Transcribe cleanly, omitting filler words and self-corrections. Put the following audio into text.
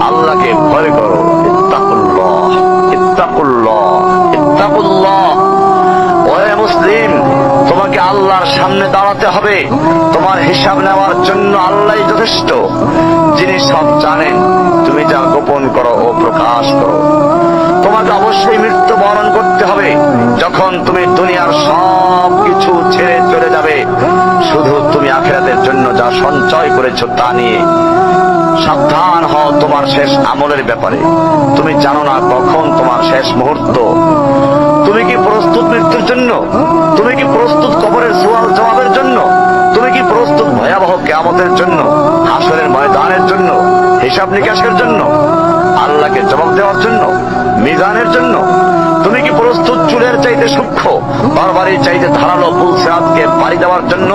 আল্লাহকে ভয় করো। ইত্তাকুল্লাহ, ইত্তাকুল্লাহ, ইত্তাকুল্লাহ। ওহে মুসলিম, তোমাকে আল্লাহর সামনে দাঁড়াতে হবে। তোমার হিসাব নেওয়ার জন্য আল্লাহই যথেষ্ট, যিনি সব জানেন। তুমি যা গোপন করো ও প্রকাশ করো। তোমাকে অবশ্যই মৃত্যু বরণ করতে হবে। যখন তুমি দুনিয়ার সব কিছু ছেড়ে চলে যাবে, শুধু তুমি আখিরাতের জন্য যা সঞ্চয় করেছো তা নিয়ে সাবধান হও তোমার শেষ আমলের ব্যাপারে। তুমি জানো না কখন তোমার শেষ মুহূর্ত। তুমি কি প্রস্তুত মৃত্যুর জন্য? তুমি কি প্রস্তুত কবরের সওয়াল জবাবের জন্য? তুমি কি প্রস্তুত ভয়াবহ কিয়ামতের জন্য, হাসরের ময়দানের জন্য, হিসাব নিকাশের জন্য, আল্লাহকে জবাব দেওয়ার জন্য, মিজানের জন্য? তুমি কি প্রস্তুত চুলের চাইতে সূক্ষ্ম, বারবারের চাইতে ধারালো পুল সিরাতকে পাড়ি দেওয়ার জন্য?